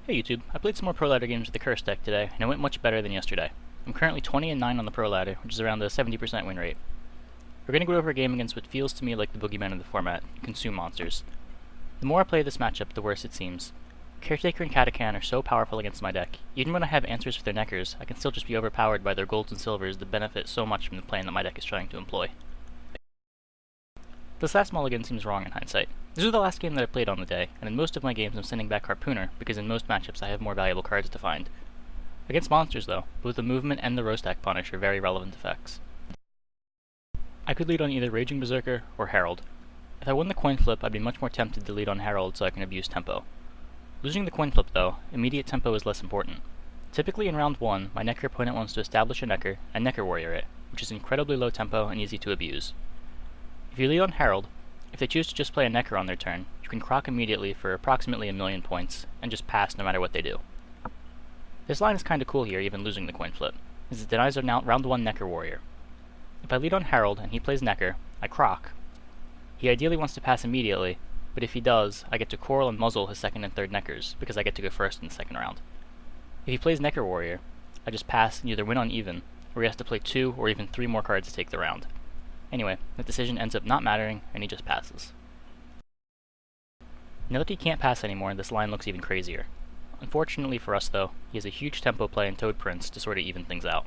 Hey YouTube, I played some more Pro Ladder games with the Curse deck today, and it went much better than yesterday. I'm currently 20-9 on the Pro Ladder, which is around a 70% win rate. We're going to go over a game against what feels to me like the boogeyman of the format, Consume Monsters. The more I play this matchup, the worse it seems. Caretaker and Catacan are so powerful against my deck. Even when I have answers for their neckers, I can still just be overpowered by their golds and silvers that benefit so much from the plan that my deck is trying to employ. This last mulligan seems wrong in hindsight. This was the last game that I played on the day, and in most of my games I'm sending back Harpooner, because in most matchups I have more valuable cards to find. Against monsters though, both the movement and the roast stack punish are very relevant effects. I could lead on either Raging Berserker or Herald. If I won the coin flip, I'd be much more tempted to lead on Herald so I can abuse tempo. Losing the coin flip though, immediate tempo is less important. Typically in round 1, my Necker opponent wants to establish a Necker and Necker Warrior it, which is incredibly low tempo and easy to abuse. If you lead on Herald, if they choose to just play a Necker on their turn, you can croc immediately for approximately 1,000,000 points, and just pass no matter what they do. This line is kinda cool here, even losing the coin flip, as it denies our round 1 Necker Warrior. If I lead on Herald and he plays Necker, I croc. He ideally wants to pass immediately, but if he does, I get to coral and muzzle his second and third Neckers, because I get to go first in the second round. If he plays Necker Warrior, I just pass and either win on even, or he has to play 2 or even 3 more cards to take the round. Anyway, the decision ends up not mattering, and he just passes. Now that he can't pass anymore, this line looks even crazier. Unfortunately for us though, he has a huge tempo play in Toad Prince to sort of even things out.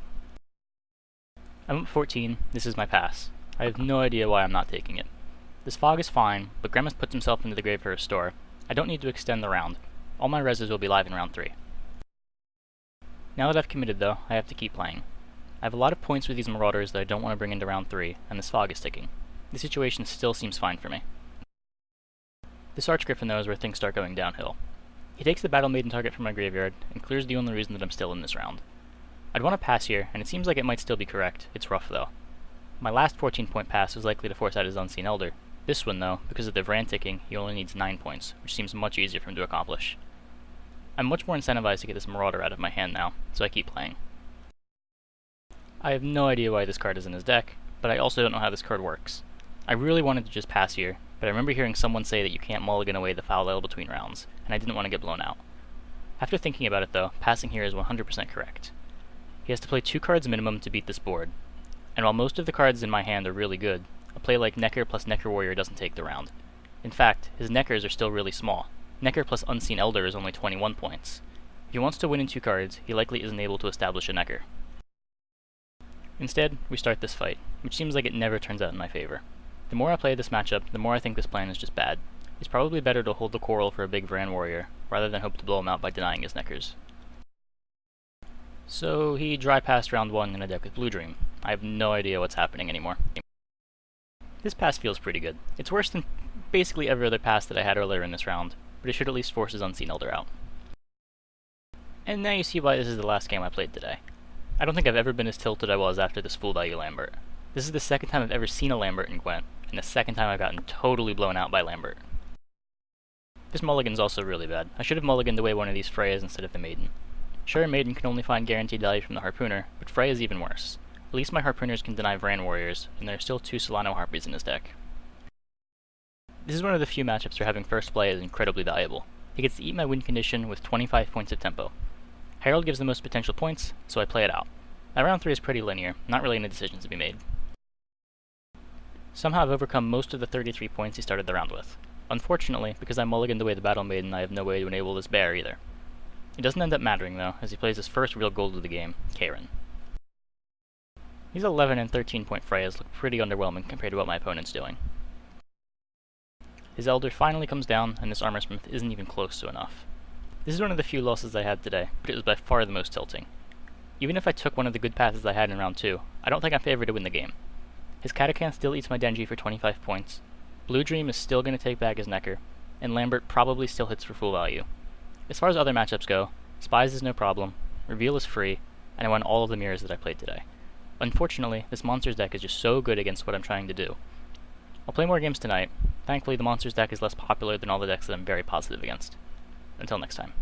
I'm up 14, this is my pass. I have no idea why I'm not taking it. This fog is fine, but Grimace puts himself into the grave for a store. I don't need to extend the round. All my reses will be live in round 3. Now that I've committed though, I have to keep playing. I have a lot of points with these Marauders that I don't want to bring into round 3, and this fog is ticking. The situation still seems fine for me. This Archgriffin though is where things start going downhill. He takes the Battle Maiden target from my graveyard, and clears the only reason that I'm still in this round. I'd want to pass here, and it seems like it might still be correct. It's rough though. My last 14-point pass was likely to force out his Unseen Elder. This one though, because of the Vran ticking, he only needs 9 points, which seems much easier for him to accomplish. I'm much more incentivized to get this Marauder out of my hand now, so I keep playing. I have no idea why this card is in his deck, but I also don't know how this card works. I really wanted to just pass here, but I remember hearing someone say that you can't mulligan away the foul ale between rounds, and I didn't want to get blown out. After thinking about it though, passing here is 100% correct. He has to play 2 cards minimum to beat this board, and while most of the cards in my hand are really good, a play like Necker plus Necker Warrior doesn't take the round. In fact, his Neckers are still really small. Necker plus Unseen Elder is only 21 points. If he wants to win in 2 cards, he likely isn't able to establish a Necker. Instead, we start this fight, which seems like it never turns out in my favor. The more I play this matchup, the more I think this plan is just bad. It's probably better to hold the coral for a big Vran Warrior, rather than hope to blow him out by denying his Neckers. So he dry passed round 1 in a deck with Blue Dream. I have no idea what's happening anymore. This pass feels pretty good. It's worse than basically every other pass that I had earlier in this round, but it should at least force his Unseen Elder out. And now you see why this is the last game I played today. I don't think I've ever been as tilted I was after this full value Lambert. This is the second time I've ever seen a Lambert in Gwent, and the second time I've gotten totally blown out by Lambert. This mulligan's also really bad. I should have mulliganed away one of these Freyas instead of the Maiden. Sure, Maiden can only find guaranteed value from the Harpooner, but Freya's even worse. At least my Harpooners can deny Vran Warriors, and there are still 2 Solano Harpies in his deck. This is one of the few matchups where having first play is incredibly valuable. He gets to eat my win condition with 25 points of tempo. Herald gives the most potential points, so I play it out. Now round 3 is pretty linear, not really any decisions to be made. Somehow I've overcome most of the 33 points he started the round with. Unfortunately, because I mulliganed away the Battle Maiden, I have no way to enable this bear either. It doesn't end up mattering though, as he plays his first real gold of the game, Karen. These 11 and 13 point Freyas look pretty underwhelming compared to what my opponent's doing. His Elder finally comes down, and this Armorsmith isn't even close to enough. This is one of the few losses I had today, but it was by far the most tilting. Even if I took one of the good passes I had in round 2, I don't think I'm favored to win the game. His Catacan still eats my Denji for 25 points, Blue Dream is still going to take back his Necker, and Lambert probably still hits for full value. As far as other matchups go, Spies is no problem, Reveal is free, and I won all of the mirrors that I played today. Unfortunately, this Monsters deck is just so good against what I'm trying to do. I'll play more games tonight. Thankfully, the Monsters deck is less popular than all the decks that I'm very positive against. Until next time.